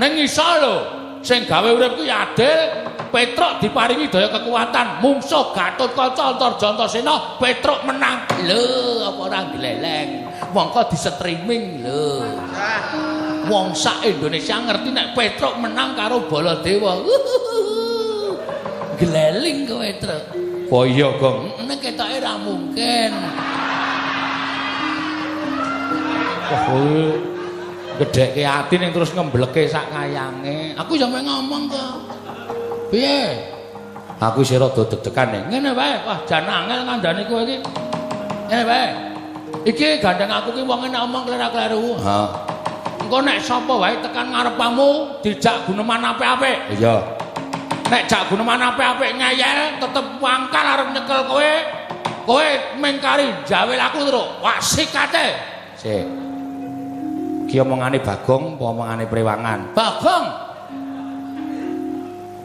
Sing iso lho, sing gawe urip kuwi adil. Petruk diparingi daya kekuatan, mungsuh Gatotkaca Antarjantasena, Petruk menang. Lho, apa ora gleleng. Mongko di-streaming lho. Wong sak Indonesia ngerti nek Petruk menang karo Baladewa. Gleling kowe, Truk. Oh iya, Gong. Nek ketoke ora mungkin. Oh, gedheke ati ning terus ngembleke sak kayange. Aku sampe ngomong kok. Piye? Aku sih rada deg-degan nih. Ngene wae, wah jan angel ngandani kowe iki. Ngene wae. Iki gandeng aku ki wong nek omong kleru-kleru. Heeh. Engko nek sapa wae tekan ngarepamu dijak guneman apik-apik. Iya. Nek jak guneman apik-apik ngeyel tetep wangkal arep nyekel kowe. Kowe mengkari jawel aku terus. Wah sikate. Sik. Ki omongane Bagong apa omongane Prewangan? Bagong.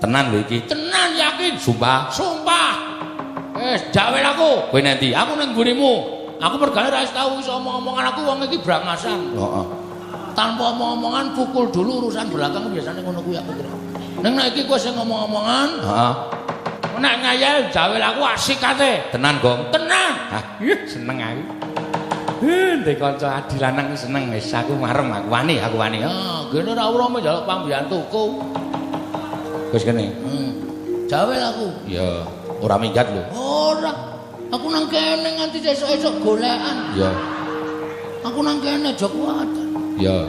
Tenan lho iki. Tenan yakin. Sumpah. Sumpah. Wis jawel aku. Kowe nanti aku ning nggonimu. Aku mergane ra tau iso omong-omongan aku wong iki brangasan. Heeh. Tanpa omong-omongan pukul dulu urusan belakang biasanya ngono kuwi aku kira. Ning nek iki kowe sing ngomong-omongan, heeh. Nek ngayal jawel aku asik kate. Tenan, Gong. Tenan. Hah, seneng aku. Ndek kanca adi lanang seneng wis aku marem aku wani. Ah, gene ora ora njaluk pambiyantuku. Wis kene. Jawel aku. Ya, ora minggat lho. Ora. Aku nang kene nganti esuk-esuk golekan. Ya. Aku nang kene aja kuwatan. Ya.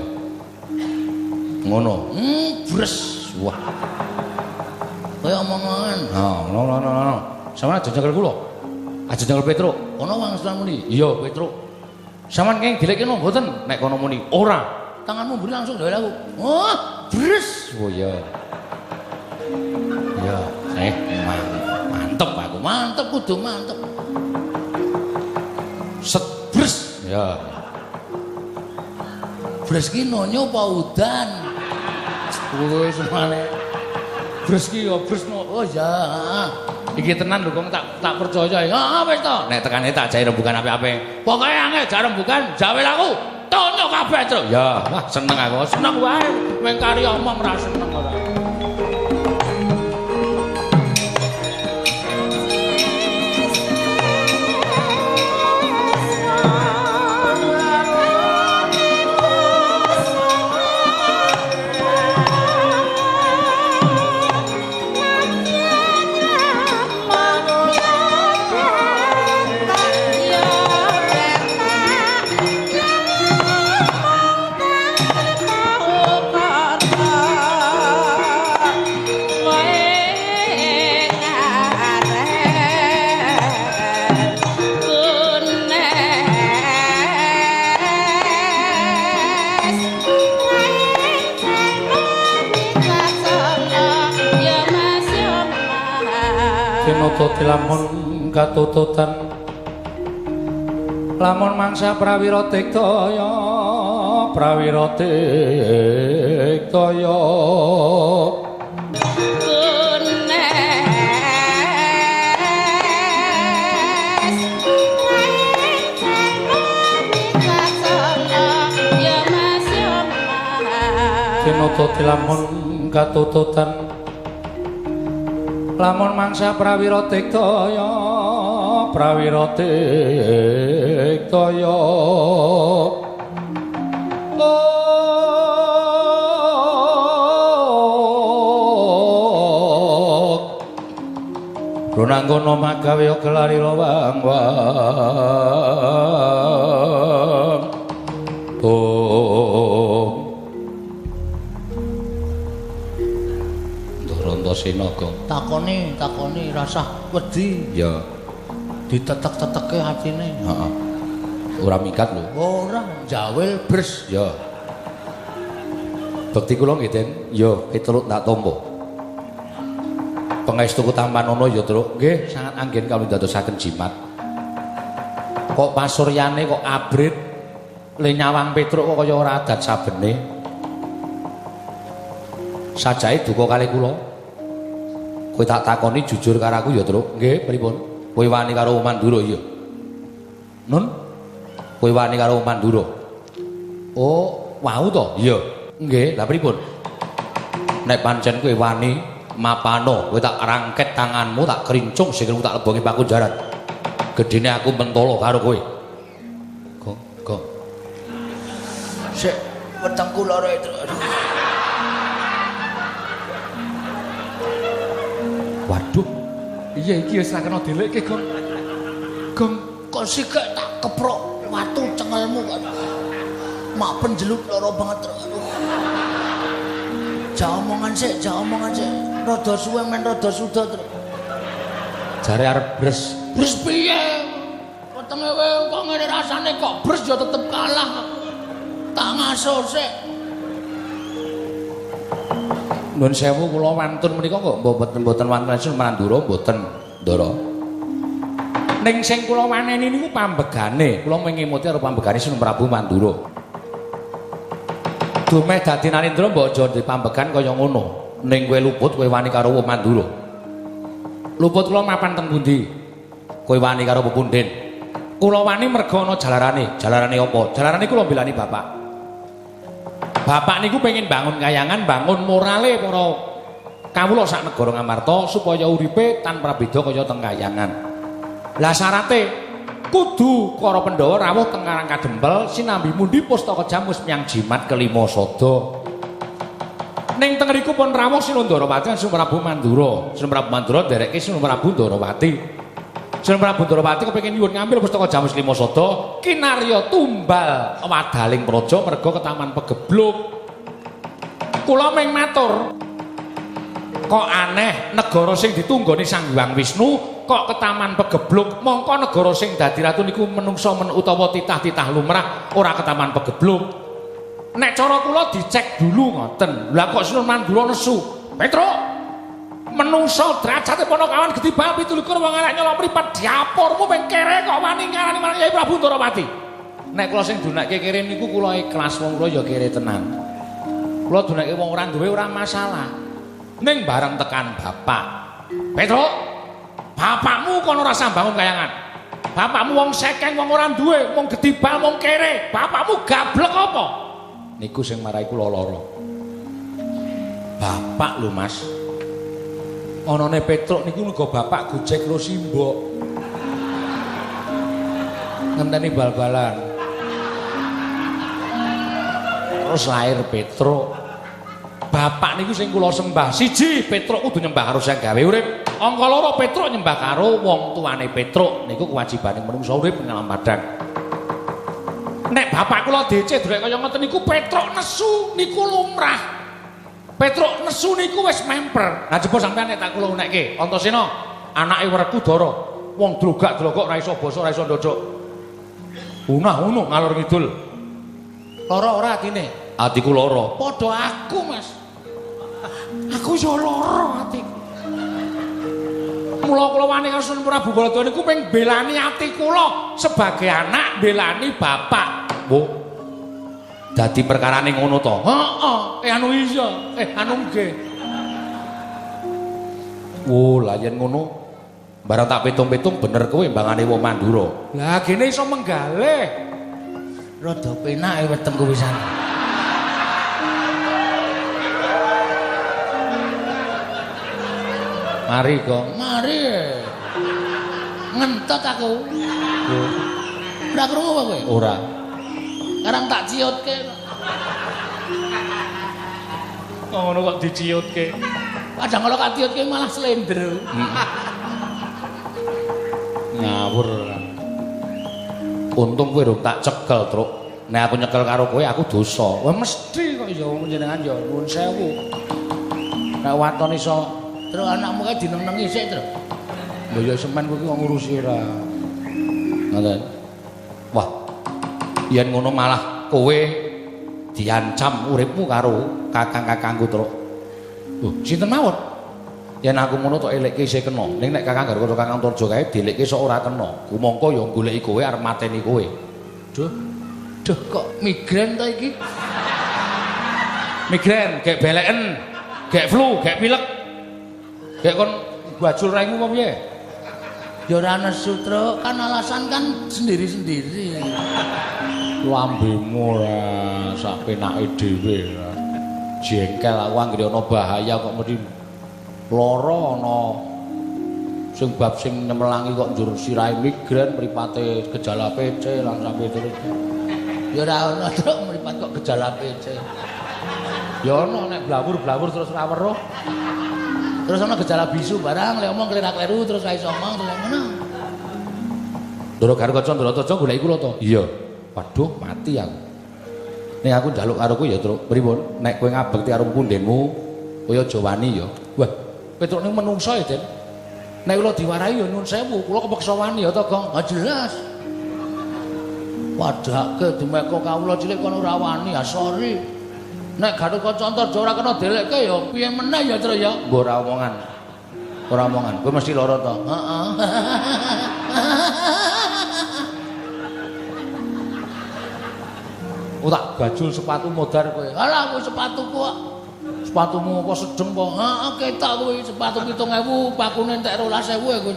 Ngono. Bres. Wah. Kaya omongan. No. Sampeyan aja nyekel kula. Aja nyekel Petruk. Ono wong Islam muni. Iya, Petruk. Sampeyan kene dilekno mboten nek kono muni. Ora. Tanganmu mburi langsung jawel aku. Oh, bres. Oh iya. Ya, mantep aku, mantep kudu mantep. Set bres. Ya. Bres ki nonyo apa udan? Wis semane. Bres ki ya bresno. Oh ya. Iki tenan lho kok tak percaya. Heeh wis to. Nek tekane tak jae rembugan apik-apik. Pokoke angel jar rembugan jawel aku. Tonyo kabeh, Truk. Ya, wah seneng aku. Seneng wae. Mengkari omong ra seneng ora. Lamun katututan lamun mangsa prawira tiktaya Pinototi lamun katututan lamun mangsa prawira tiktaya runanggono magawe kelari lowang Antarjantasena takoni rasah wedi ya ditetek-teteke atine heeh ora minggat lho ora jawel bres ya bekti kula nggih Den ya pitulut tak tampa pangestu Kutampanono ya Truk nggih sangat anggen kawula dadosaken jimat kok pasuryane kok abrit le nyawang Petruk kok kaya ora adat sabene sajae duka kali kula kowe tak takoni jujur karo aku ya Truk nggih pripun kowe wani karo Mandura iya Nun kowe wani karo Mandura oh wau to iya nggih lha pripun Nek pancen kowe wani mapano, kowe tak rangket tanganmu, tak kerincung sikilmu tak lebongi pakunjaran. Gedene aku mentolo karo kowe. Go. Sik wetengku lara itu. Waduh. Iya iki wis ra kena delekke, Gong. Gong, kok sikek tak keprok watu cengelmu kok. Mak penjeluk lara banget. Aduh. Omongan sik. Rada suwe men rada suda terus. Jare arep bres. Bres piye? Wetenge kowe kok ngene rasane kok bres ya tetep kalah. Tak ngaso sik. Nuwun sewu kula wantun menika kok mboten wantun Mandura mboten, Ndara. Ning sing kula waneni niku pambegane, kula mengimuti karo pambegane Sunan Prabu Mandura. Dumeh dadi Narendra mbok aja dipambegan kaya ngono. Ning kowe luput kowe wani karo Mandura. Luput kula mapan teng pundi? Kowe wani karo Pepunden. Kula wani merga ana jalarane. Jalarane apa? Jalarane kula mbelani bapak. Bapak niku pengen bangun kayangan, bangun morale para kawula sak negara Ngamarta supaya uripe tanpa beda kaya teng kayangan. Lah syarate kudu para Pandhawa rawuh teng Karang Kadempel sinambi mundi pustaka jamus miyang jimat kelima sada. Ning teng riku pun rawuh Sinuhun Ndarawati lan Sunan Prabu Mandura. Sunan Prabu Mandura ndereke Sunan Prabu Ndarawati. Sunan Prabu Ndarawati kepengin nyuwun ngambil pustaka jamus lima sada kinarya tumbal wadaling praja merga ke Taman Pegebluk. Kula ming matur. Kok aneh negara sing ditunggoni Sang Hyang Wisnu kok ke Taman Pegebluk, mongko negara sing dadi ratu niku menungsa utawa titah-titah lumrah ora ke Taman Pegebluk. Nek cara kula dicek dulu ngoten. Lah kok Sunan Mandura nesu. Petruk menungso derajate Panakawan Gedhi Bab 17 wong arek nyolok mripat diapormu ping kere kok wani ngarani marang Kyai Prabu Ndarawati. Nek kula sing dunekke kere niku kula ikhlas wong kula ya kere tenan. Kula dunekke wong ora duwe ora masalah. Ning bareng tekan bapak. Petruk, bapakmu kono ora sambangun kayangan. Bapakmu wong sekeng wong ora duwe, wong Gedhi Bab wong kere. Bapakmu gablek apa? Niku sing marai kula lara. Bapak lho Mas. Anane Petruk niku uga bapak Gojek karo Simbok. Ngenteni bal-balan. Terus lahir Petruk. Bapak niku sing kula sembah. Siji, Petruk kudu nyembah karo Sang Gawe urip. Angka loro Petruk nyembah karo wong tuane Petruk. Niku kewajibane manungsa urip ing alam padang. Nek bapak kula DC durek kaya ngoten niku Petruk nesu niku lumrah. Petruk nesu niku wis memper. Lah jebul sampean nek tak kula unekke, Antasena, anake Werkudara, wong drogak-drogok ora iso basa, ora iso ndodok. Unah-unuh ngalor ngidul. Lara ora atine? Atiku lara. Padha aku, Mas. Aku yo lara atiku. Mula kula wani karo Sunan Prabu Baladura niku ping belani ati kula sebagai anak belani bapak. Mbok dadi perkarane ngono to. Heeh, anu iya, anu nggih. Oh, lah yen ngono barang tak pitung-pitung bener kowe mbangane wong Mandura. Lah gene iso menggalih. Rada penake wetengku pisan. Mari, Gong. Mari. Ngentot aku. Ora krungu apa kowe? Ora. Karang tak ciutke. Ngono kok diciutke. Kadang kalau tak ciutke malah slender. Ngawur. Untung kowe rung tak cekel, Truk. Nek aku nyekel karo kowe aku dosa. Wah mesti kok ya jenengan ya nuwun sewu. Nek waton iso terus anakmu kae dineng-nengi sik, Truk. Lho ya semen kowe kok ngurusi ora. Ngoten. Wah. Yen ngono malah kowe diancam uripmu karo kakang-kakangku, Truk. Lho, sinten mawon? Yen aku ngono tok elekke isih kena. Ning nek kakang karo Kakang Torjo kae dilekke sok ora kena. Kumangka ya goleki kowe arep mateni kowe. Duh kok migren ta iki? Migren, gek beleken, gek flu, gek pilek. Gek kon bajul raimu apa piye? Ya ora nesu, Truk. Kan alasan kan sendiri-sendiri. Lambemu ora sak penake dhewe. jengkel aku anggere ana bahaya kok mesti lara ana sing bab sing nemelangi kok njur sirahe migren mripate gejala PC lan sampe terus. Ya ora ana truk mripat kok gejala PC. Ya ana nek blawur-blawur terus ora weruh. Terus ana gejala bisu barang lek omong klerak-kleru terus ra iso omong terus ngono. Ndoro karo kaca Ndoro Taja goleki kula to. Iya. Waduh mati aku. Nek aku njaluk karo kowe ya truk pripun? Nek kowe ngabekti karo pundenmu kaya aja wani ya. Wah, Petruk ning menungso ya, Den. Nek kula diwarahi ya nyun sewu, kula kepeksa wani ya to, Gong. Ha jelas. Padake dimeko kawula cilik kono ora wani, ya sorry. Nek Gatotkaca Antarja ora kena delekke ya piye meneh ya, Tru ya. Mbok ora omongan. Ora omongan. Kowe mesti lara to. Heeh. Tak bajul sepatu modar kowe. Alah kowe sepatuku kok. Sepatumu apa sedeng po? Heeh, ketok kuwi sepatu 7.000, pakune entek 12.000 kowe.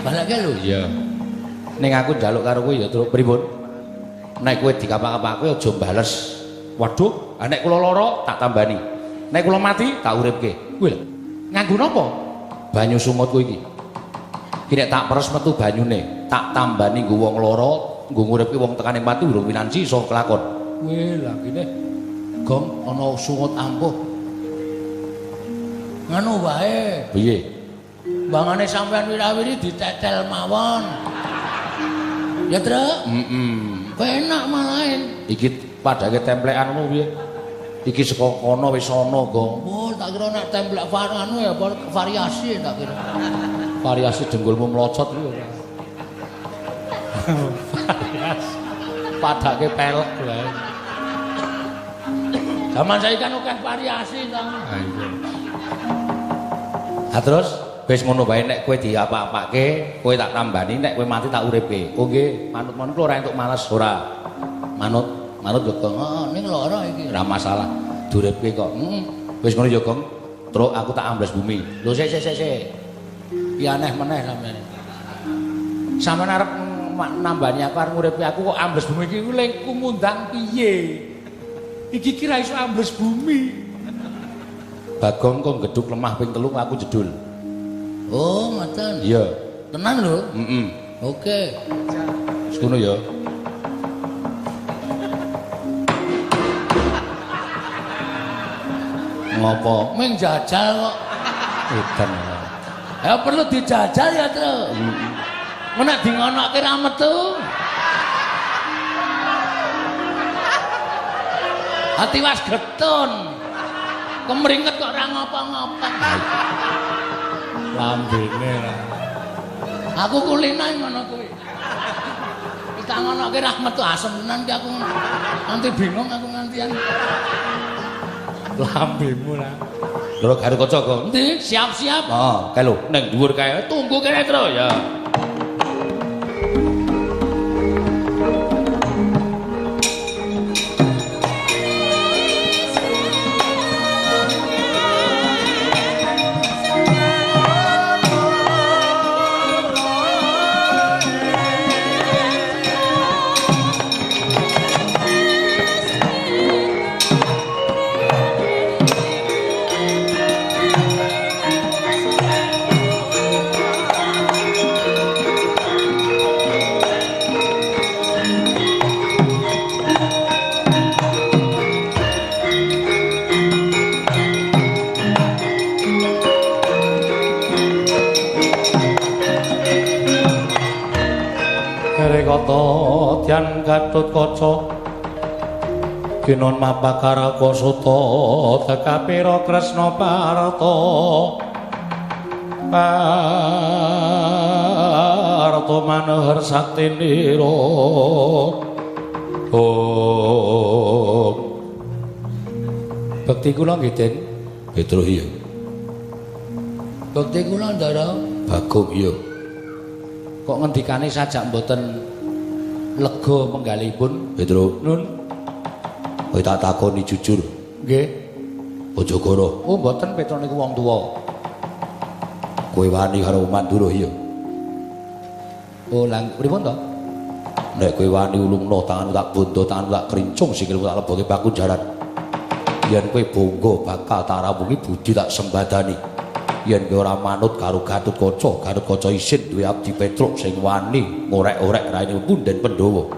Balake lho. Iya. Ning aku njaluk karo kowe ya terus pripun? Nek kowe dikapak-kapake aja bales. Waduh, nek kula lara tak tambani. Nek kula mati tak uripke. Kuwi lho. Nganggo napa? Banyu sungut kowe iki. Iki nek tak peres metu banyune, tak tambani nggo wong lara, nggo nguripke wong tekane mati urung winansi iso kelakon. Kuwi lha kene Gong ana sungut ampuh. Ngono wae. Piye? Bangane sampean wirawiri ditetel mawon. Ya, Truk? Penak malahin. Iki padake templekan ngono piye? Iki saka kono wis ana, Gong. Oh, tak kira nek templek anu ya variasi tak kira. Variasi jenggulmu mlocot kuwi ora. Variasi. Padake pelek wae. Zaman saiki kan akeh variasi to. Ha iya. Ha terus wis ngono wae nek kowe diapak-apake, kowe tak tambani nek kowe mati tak uripke. Oh nggih, manut-manut kula ora entuk males ora. Manut yo Gong. Heeh, ning lara iki. Ora masalah. Duripke kok. Wis ngono yo Gong. Truk aku tak ambles bumi. Lho sik. Ki aneh meneh sampeyan. Sampeyan arep nambani aku arep nguripi aku kok ambles bumi iki lek kumundang piye? Iki kira iso ambles bumi. Bagong kok gedhuk lemah ping 3 aku jedul. Oh, ngoten. Iya. Tenan lho? Oke. Wis ngono ya. Ngopo? Ming jajal kok. Edan. Ya perlu dijajal ya, Tru. Menak di ngonoke ra metu. Hati was getun. Kemringet kok ora ngapa-ngapa. Lambene ra. Aku kulina ngono kuwi. Iki ngonoke ra metu asem tenan ki aku. Nanti bingung aku ngantian. Lambemu ra. Lho karo kaca kok. Endi? Siap-siap. Heeh, kae lho ning dhuwur kae. Tunggu kene, Tru ya. Dyan Gatotkaca Kinon mapakaraka suta tekapira Kresna Parta Parta manehar saktinira Oh Bekti kula nggih Den Petro iya Bekti kula Ndara Bagong iya Kok ngendikane sajak mboten lega penggalipun Petro nun kowe tak takoni jujur nggih Bojogoro oh mboten Petro niku wong tuwa kowe wani karo Mandura iya oh lang pripun to Nek kowe wani ulungno tanganmu tak bondo, tanganmu tak krincung, sikilmu tak leboke pakunjaran. Yen kowe bangga bakal tak rampungke budi tak sembadani. Yen kowe ora manut karo Gatotkaca isin duwe abdi Petruk sing wani ngorek-orek raine punden Pandhawa.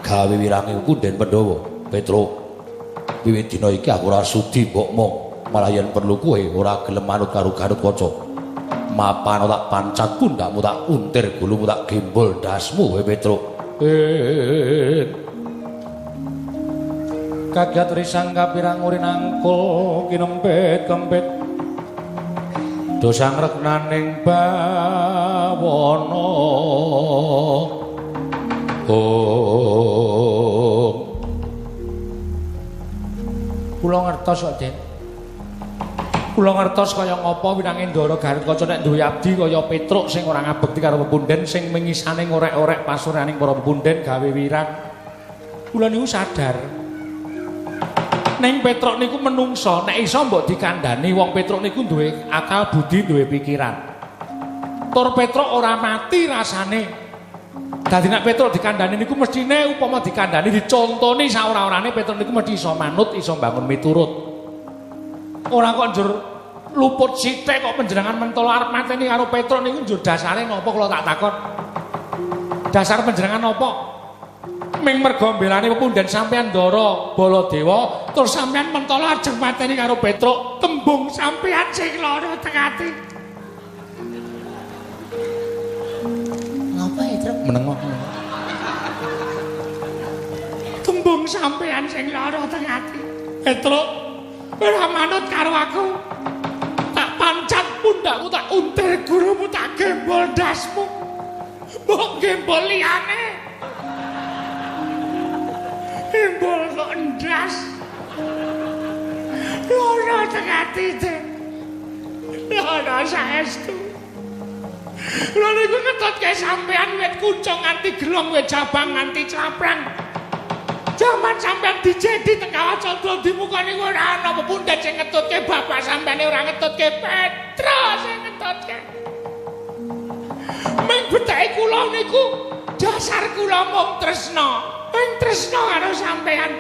Gawe wirange punden Pandhawa. Petruk, wiwit dina iki aku ora sudi mbokmu, malah yen perlu kowe ora gelem manut karo Gatotkaca. Mapan tak pancat pundakmu tak untir gulumu tak gembol dasmu kowe Petruk. Kagat risang kapirang urin angkul kinempet kempet dosang regnaning bawana kula ngertos kok Den, kula ngertos kaya ngapa winange Ndara Gatotkaca nek duwe abdi kaya Petruk sing ora ngabekti karo pepunden sing mengisane ngorek-orek pasuryaning para pepunden gawe wirang. Kula niku sadar ning Petruk niku menungsa nek iso mbok dikandhani wong Petruk niku duwe akal budi, duwe pikiran. Tur Petruk ora mati rasane. Dadi nek Petruk dikandhani niku mestine upama dikandhani dicontoni sak ora-orane Petruk niku mesti iso manut, iso bangun miturut. Ora kok njur luput sithik kok panjenengan mentolo arep mateni karo Petruk niku njur dasare napa kula tak takon. Dasar panjenengan napa? Ming merga mbelani pepunden sampean Ndara Baladewa terus sampean mentolo ajeng mateni karo Petruk, tembung sampean sing lara teng ati. Ngapa ya, Truk? Menengok. Tembung sampean sing lara teng ati. Petruk, ora manut karo aku. Tak pancat pundakmu, tak untir gurumu, tak gembol dasmu. Mbok gembol liyane. Gembol kok ndas. Lara teng ati, Den. Lara saestu. Lha niku ngetutke sampean wit kuncung nganti gelong, wit jabang nganti caprang. Jaman sampean dijedi teng Kawacandra di muka niku ora ana pepunden sing ngetutke bapak sampean ora ngetutke Petruk sing ngetutke. Ming betake kula niku dasar kula mung tresna. Ming tresna karo sampean.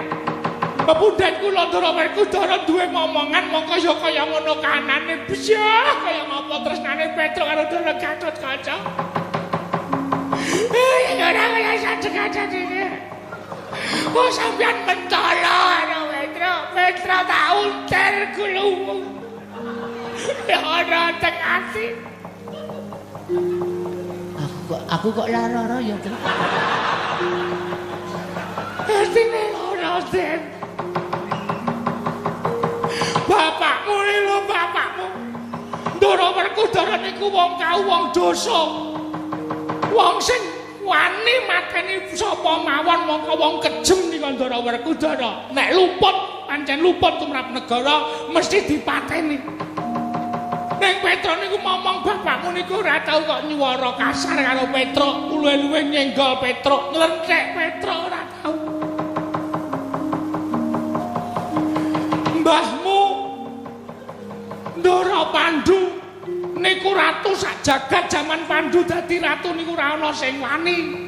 Pepunden kula Ndara Werkudara duwe momongan mongko ya kaya ngono kanane bsyah kaya ngapa tresnane Petruk karo Ndara Gatotkaca. Ora kaya sadekacan iki. Oh sampean mentolo karo Petruk tak untir gulumu. Ya ora teng ati. Aku kok lara-lara ya, Tru. Atine lara, Den. Bapakmu lho, bapakmu. Ndara Werkudara niku wong kau wong dosa. Wong sing wani mateni sapa mawon mongko wong kejem nika Ndara Werkudara. Nek luput, pancen luput tumrap negara mesti dipateni. Ning Petruk niku momong bapakmu niku ora tau kok nyuwara kasar karo Petruk, luwe-luwe nyenggol Petruk, nglenthek Petruk ora tau. Mbahmu Ndara Pandhu niku ratu sak jagat jaman Pandhu dadi ratu niku ora ana sing wani.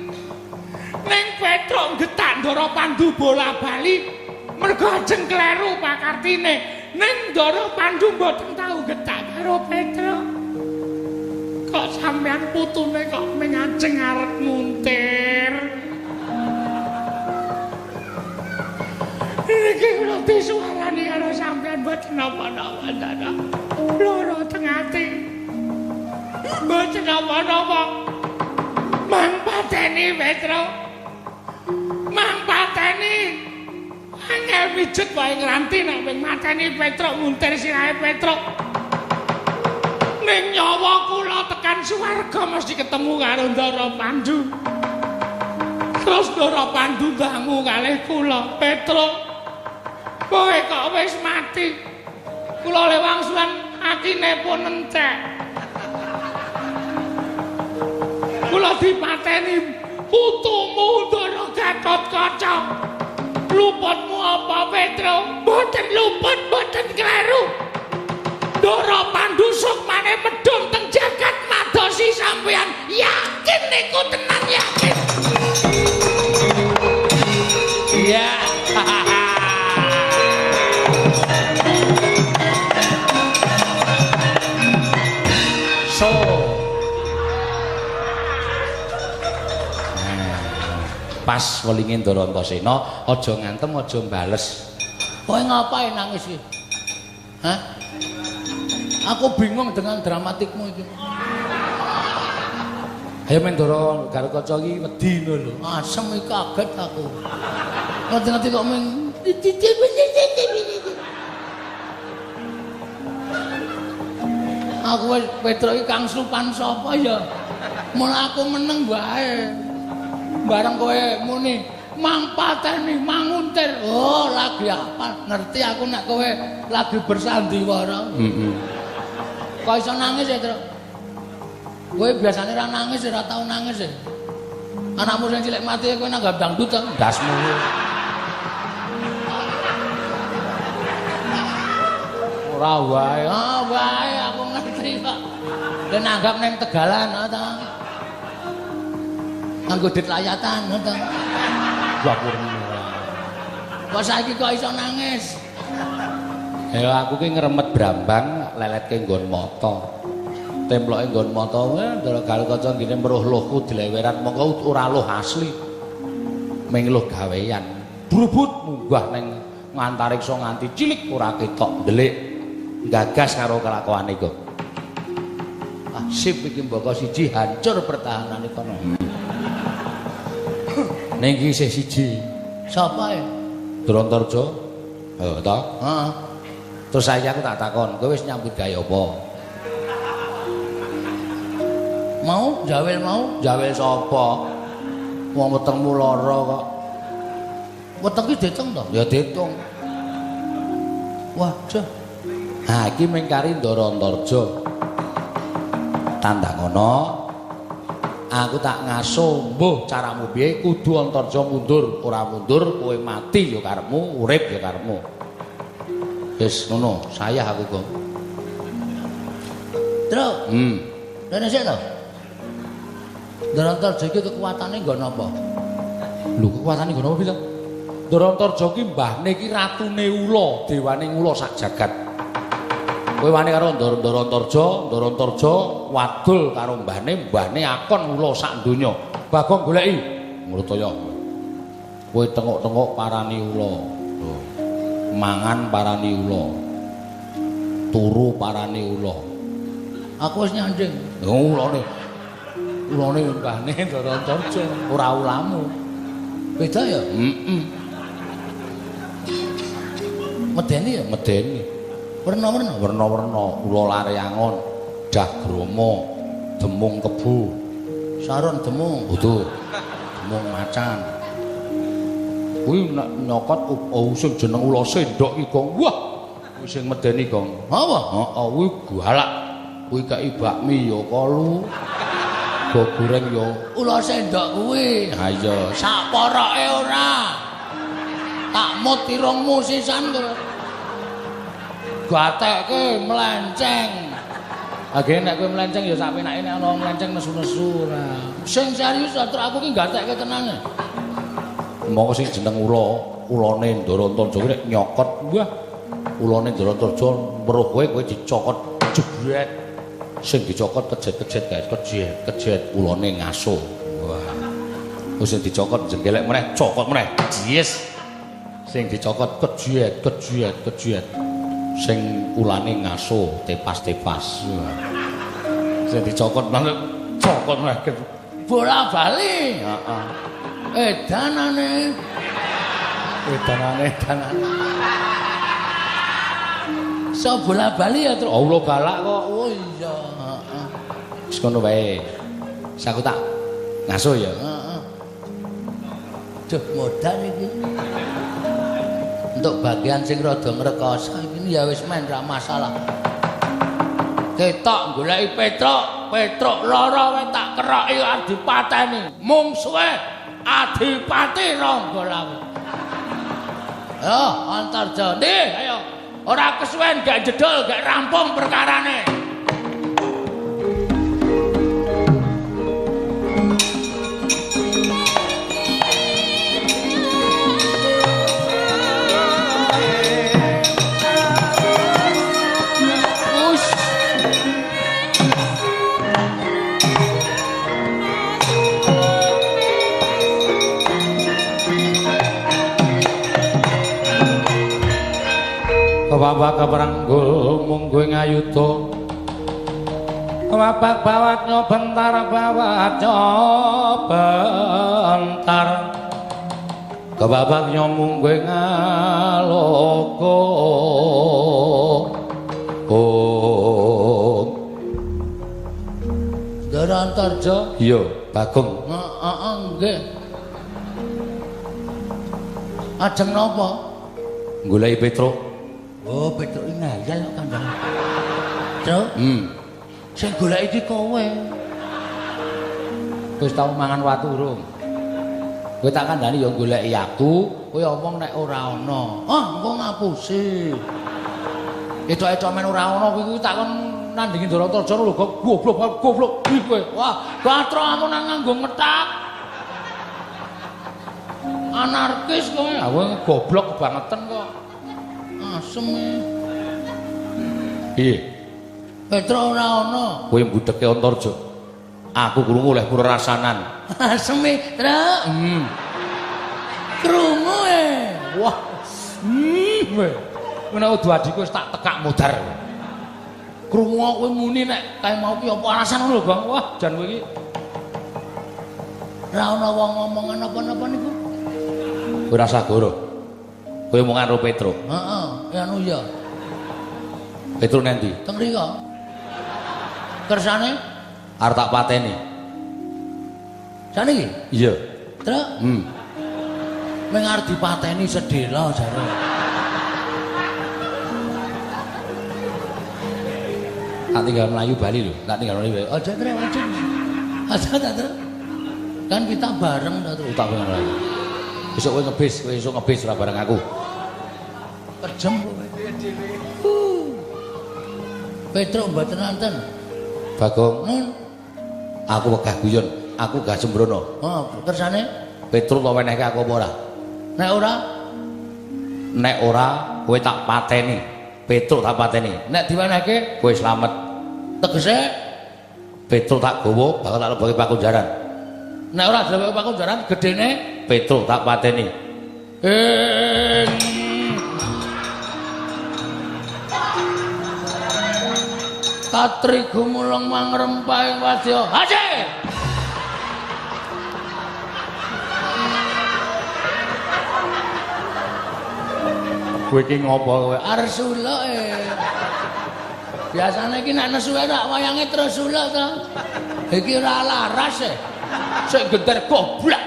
Ning Petruk getak Ndara Pandhu bola-bali mergo ajeng kleru pakartine. Ning Ndara Pandhu mboten tau getak karo Petruk. Kok sampean putune kok ming ajeng arep muntir. Iki kula disuarani karo sampean mboten napa-napa Ndara. Lara teng ati. Mboten napa-napa. Mang pateni Petruk. Mang pateni. Angel pijet wae ngranti nek ping mateni Petruk muntir sirahe Petruk. Ning nyawa kula tekan swarga mesti ketemu karo Ndara Pandhu. Terus Ndara Pandhu dangu kalih kula, Petruk. Kowe kok wis mati. Kula le wangsulan atine pun entek. Kula dipateni putumu Ndara Gatotkaca. Luputmu apa Petruk? Mboten luput, mboten kleru. Ndara Pandhu sukmane medhun teng jagat madosi sampeyan. Yakin niku tenan yakin. Iya. So. Pas welinge Ndara Antasena, aja ngantem, aja mbales. Kowe ngapain nangis iki? Hah? Aku bingung dengan dramatikmu itu. Ayo Ndara Garkaca iki wedi lho. Asem iki kaget aku. Ngerti-ngerti kok meng aku wis Petro iki Kang Supan sapa ya? Mula aku meneng wae. Bareng kowe muni Mang Pateni Manguntir. Oh, lagi apa? Ngerti aku nek kowe lagi bersandiwara. Kok iso nangis ya, Tru? Kowe biasane ra nangis, ora tau nangis ya. Anakmu sing cilik mati kowe nanggap dangdut ta? Dasmu. Ora wae, wae aku ngerti kok. Dan nanggap neng Tegalan ta. Nganggo dit layatan ta. Wah purna. Kok saiki kok iso nangis? Ya aku ki ngremet brambang leletke nggon mata. Temploke nggon mata Ndara Garkaca ngene meruh luhku dileweran mongko ora luh asli. Ming luh gawean. Brubut munggah ning ngantariksa nganti cilik ora ketok ndelik. Gagas karo kelakuane iku. Ah sip iki mbaka siji hancur pertahanane kono. Ning iki isih siji. Sapa ya? Drontarja. Oh, ta? Heeh. Terus saiki aku tak takon, kowe wis nyambut gawe apa? Mau jawel mau? Jawel sapa? Wong wetengmu lara kok. Weteng ki ditung to? Ya ditung. Wah, jah. Ha iki ming kari Ndara Antarja. Tandang ngono. Aku tak ngaso, mbuh caramu piye kudu Antarja mundur, ora mundur kowe mati ya karepmu, urip ya karepmu. Wis ngono, sayah aku kok. Tru. Rene sik to. Ndara Antarja iki kekuatane nggon apa? Lho kekuatane nggon apa piye? Ndara Antarja ki mbahne iki ratune ula, dewane ula sak jagat. Kowe wani karo Ndara Antarja wadul karo mbahne akon ula sak donya. Bagong goleki Mrutaya. Kowe tengok-tengok parani ula. Mangan parani ula. Turu parani ula. Aku wis nyanding. Ulane mbahne Ndara Antarja, ora ulamu. Beda ya? Medeni ya? Medeni. Werna-werna, ula lareangon, dagrama, demung kebu, saron demung, betul. Demung macan. Kuwi nek nyokot sing jeneng ula sendok iki, Gong. Wah, kuwi sing medeni, Gong. Apa? Heeh, kuwi galak. Kuwi kei bakmi ya kalu. Go goreng ya ula sendok kuwi. Ha iya, sak poroke ora. Tak mut irungmu sisan kok. Gatekke melenceng. Agene nek kowe melenceng ya sak penake nek ana melenceng nesu-nesu ora. Sing serius Tru aku ki gatekke tenan. Monggo sing jeneng ulane Ndara Antarja nek nyokot wah ulane Ndara Antarja weruh kowe dicokot jebret. Sing dicokot kejet-kejet guys, kejet ulane ngaso. Wah. Wis sing dicokot jenggelek meneh, cokot meneh. Yes. Sing dicokot kejet. Sing ulane ngaso tepas-tepas. Sing dicokot meneh cokot meneh. Bola bali. Heeh. Edanane. So bola bali ya Tru. Oh, ula galak kok. Oh iya, heeh. Wis ngono wae. Saku tak ngaso ya. Heeh. Duh, modal iki. Untuk bagian sing rada ngrekoso iki ya wis men ra masalah. Ketok goleki Petruk lara wae tak keroki adipateni. Mung suwe adipati Ranggalawe. Ayo Antarja, ndih ayo. Ora kesuwen gak jedul, gak rampung perkarane. Kebabak keperanggul mung kowe ngayuda Kebabak bawat nyobentar bawat nyobentar Kebabak nyomung kowe ngaloko Ndara Antarja? Iya, Bagong. Heeh, nggih. Ajeng napa? Goleki Petruk. Oh, Petruk ngayal kok kandhane. Truk? Sing goleki iki kowe. Wis tau mangan watu urung? Kowe tak kandhani ya goleki aku, kowe omong nek ora ana. Engko ngapusi. Etok-etok men ora ana kuwi takon nandingi Ndara Antarja lho kok goblok iki kowe. Wah, Batra aku nang nganggo ngetak. Anarkis kowe. Ah kowe goblok kebangetan kok. Asem e. Piye? Petra ora ana. Kowe mbudheke Antarja. Aku krungu oleh Purarasanan. Asem e, Truk. Krungu e. Wah. Menawa duadiku wis tak tekak modar. Krungu kowe muni nek kae mau ki apa alasan ngono lho, Bang. Wah, jan kowe iki. Ora ana wong ngomongan apa-apa niku. Kowe ora sagara. Kowe mung karo Petruk. Heeh, anu ya. Petruk nendi? Teng mriko. Kersane arep tak pateni. Jane iki? Iya. Truk? Meng arep dipateni sedhela jare. Tak tinggal Melayu Bali lho, tak tinggal Melayu Bali. Aja Truk, aja. Aja Truk. Kan kita bareng ta Truk. Tak bareng lagi. Besok kowe ngebis ora bareng aku. Kejem kowe dhewe. Petruk mboten nanten. Bagong. Aku wegah guyon, aku gak sembrono. Oh, kersane Petruk tak wenehke aku apa ora? Nek ora kowe tak pateni. Petruk tak pateni. Nek diwenehke kowe slamet. Tegese Petruk tak gowo bakal tak lebokake Pakunjaran. Nek ora dilebokake Pakunjaran gedene Petruk tak pateni. Katri gumulung mangrempaing wadya. Haji! Kowe iki ngopo kowe? Arep suluk e. Biasane iki nek nesu nek wayange terus suluk to. Iki ora laras e. Sing genter goblok.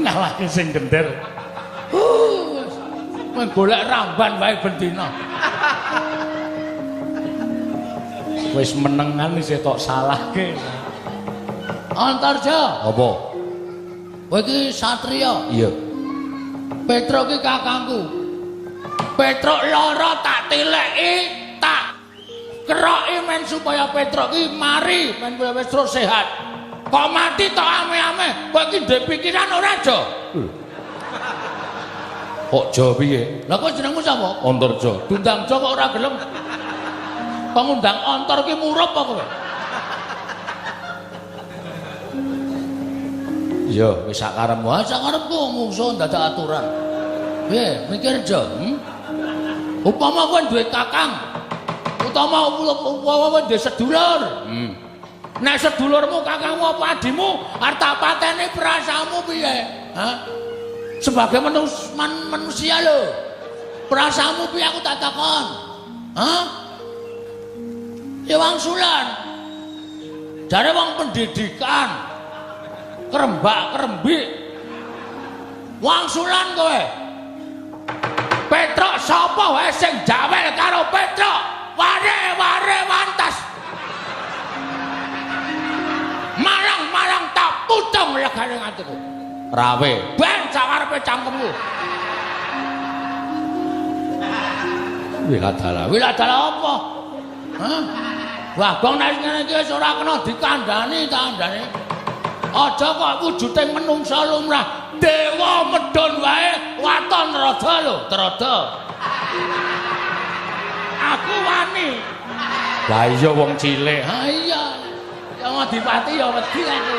Ngalahke sing genter. Men golek ramban wae bendina. Wis menengan isih tok salahke. Antarja. Apa? Kowe iki satriya. Iya. Petruk iki kakangku. Petruk lara tak tileki, tak keroki men supaya Petruk iki mari men wis terus sehat. Kok mati tok ame-ame. Kowe iki ndek pikiran ora, Jo? Kok Jo piye? Lah kok jenengmu sapa? Antarja. Dundang Jo kok ora gelem. Kok ngundang Antar ki murup apa kowe? Iya, wis sak karepmu. Sak karepku mungsuh dadak aturan. Piye, mikir Jo? Upama kowe duwe kakang, utama kowe duwe sedulur. Nek sedulurmu, kakangmu apa adimu arep tak pateni perasaanmu piye? Hah? Sebagai manusia lho. Perasaanmu piye aku tak takon? Hah? Ya wangsulan. Jare wong pendidikan. Kerembak-kerembik. Wangsulan kowe. Petruk sapa wae sing jawel karo Petruk? Ware-ware wantas. Marang-marang tak putung legane atiku. Rawe, ben sakarepe cangkemmu. Wiladala apa? Hah? Bagong nek ngene iki wis ora kena dikandhani ta andane. Aja kok wujute menungsa lumrah. Dewa medhon wae waton rada lho, trada. Aku wani. Lah iya wong cilik. Ha iya. Ya Adipati ya wedi aku.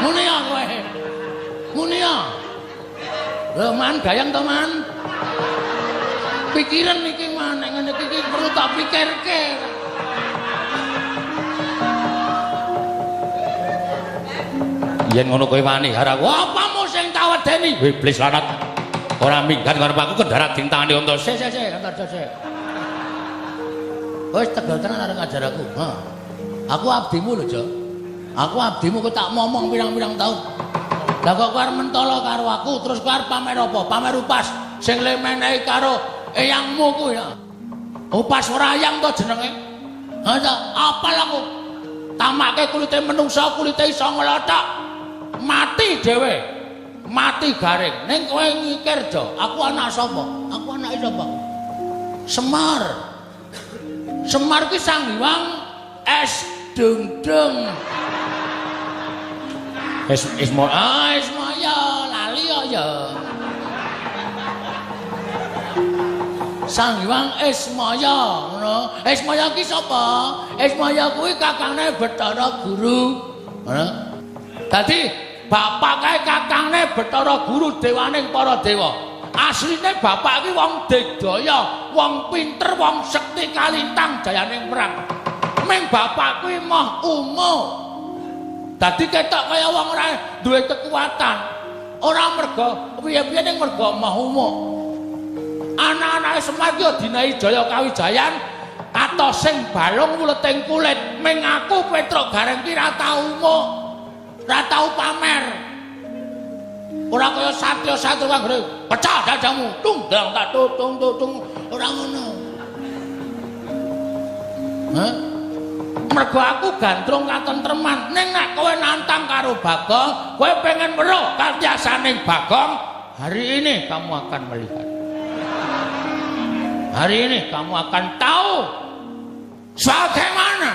Ngene ya kowe. Muni ya. Lho man gayang to man. Pikiran iki man nek ngene iki perlu tak pikirke. Yen ngono kowe wani haraku apamu sing tak wedeni iblis lanat ora minggat karo aku kendarat dintangane unta sik antar sik wis tegel tenan arep ngajar aku aku abdimu lho Jo aku abdimu kowe tak momong pirang-pirang taun lah kok arep mentolo karo aku terus kowe arep pamer apa pamer upas sing le menehi karo eyangmu kuwi ya upas ora ayang to jenenge ha apal aku tamake kulite menungsa kulite iso nglothok mati dhewe mati garing ning kowe ngikir Jo aku anak sapa aku anake sapa Semar ki Sang Hyang es dung-dung Ismaya lali ya Sang Hyang Ismaya ngono Ismaya ki sapa Ismaya kuwi kakange Bathara Guru ngono dadi bapak kae kakangne Bathara Guru dewaning para dewa. Asline bapak iki wong digdaya, wong pinter, wong sekti kalintang jayaning perang. Ming bapak kuwi moh umo. Dadi ketok kaya wong ora duwe kekuatan. Ora mergo piye-piye ning mergo moh umo. Anak-anake Semar ki dinahi Jaya Kawijayan atos sing balung wuleting kulit. Ming aku Petruk Gareng ki ra tau umo. Ora tau pamer. Ora kaya Satya kang ngene, pecah dadamu, tunggang tak tung ora ngono. Hah? Mergo aku gandrung katentreman, ning nek kowe nantang karo Bagong, kowe pengen weruh karyasaning Bagong, hari ini kamu akan melihat. Hari ini kamu akan tahu bagaimana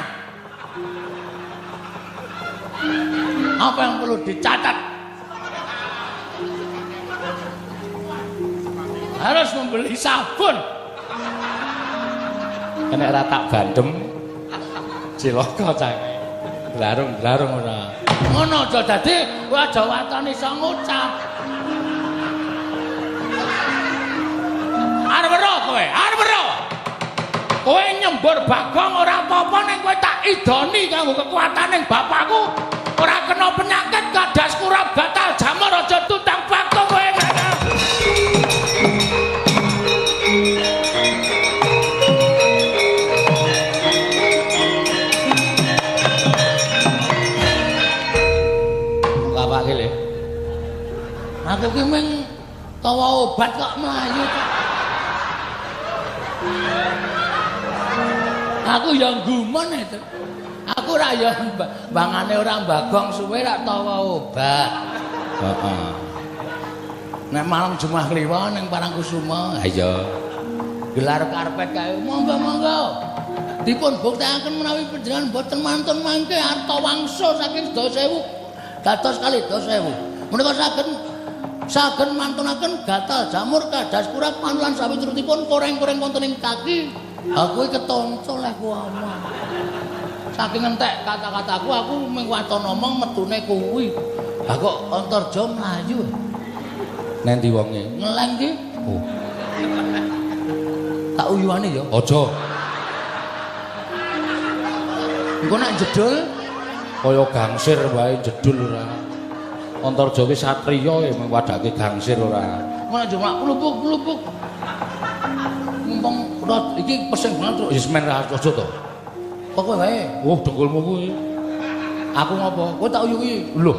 apa yang perlu dicatat. Harus membeli sabun. Nek ora tak bandem cilaka cah. Larung ora. Ngono aja dadi kowe aja watone iso ngucap. Arep weruh kowe, arep weruh. Kowe nyembur Bagong ora apa-apa ning kowe tak idoni kanggo kekuataning bapakku. Ora kena penyakit kadas kurap batal jamur aja tutang Bagong kowe. Bapak ki le. Aku ki mung tawa obat kok mlayu. Aku yang gumun itu. Aku ra ya bangane ora Bagong suwe ra tawa obat. Heeh. Nek malam Jumat Kliwon ning Parangkusuma, ha iya. Gelar karpet kae monggo-monggo. Dipun buktekaken menawi panjenengan boten mantun mangke arta wangsul saking 10.000 dados kali 10.000. Menika saged mantunaken gatal jamur kadas kurang panulan sawiturutipun koreng-koreng wonten ing kaki. Aku iki ketonco leh kuwama. Saking entek kata-kataku aku mung waton omong metune kuwi. Lah kok Antarja mlayu. Nek ndi wonge? Ngeleng ki. Oh. Tak uyuane ya. Aja. Engko nek jedul kaya gangsir wae jedul ora. Antarja ki satriya ya mung wadake gangsir ora. Nek cuma plupuk-plupuk. Mumpung rot iki pesing banget wis men ra aja to. Kok kowe wae? Oh, dengkulmu kuwi. Aku ngopo? Kowe tak uyuhi. Lho.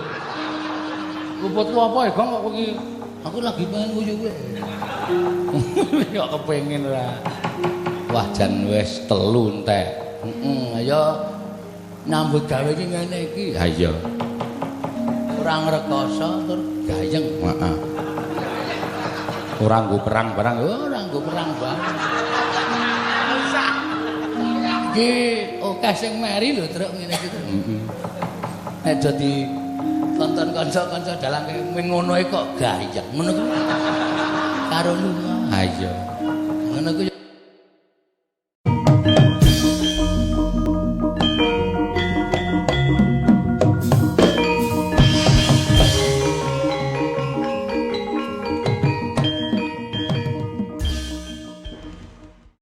Luputku apa ya, Gong kok iki? Aku lagi pengen nguyu kowe. Kok kepengin ora. Wah, jan wis 3 entek. Ayo nyambut gawe iki ngene iki. Ha iya. Ora ngrekoso tur gayeng. Heeh. Ora nggo perang barang, ora nggo perang barang. Iki akeh sing meri lho truk ngene iki. Heeh. Nek dadi tonton kanca-kanca dalang ngono kok gayeng. Ngono kuwi karo lunga. Ha iya. Ngono kuwi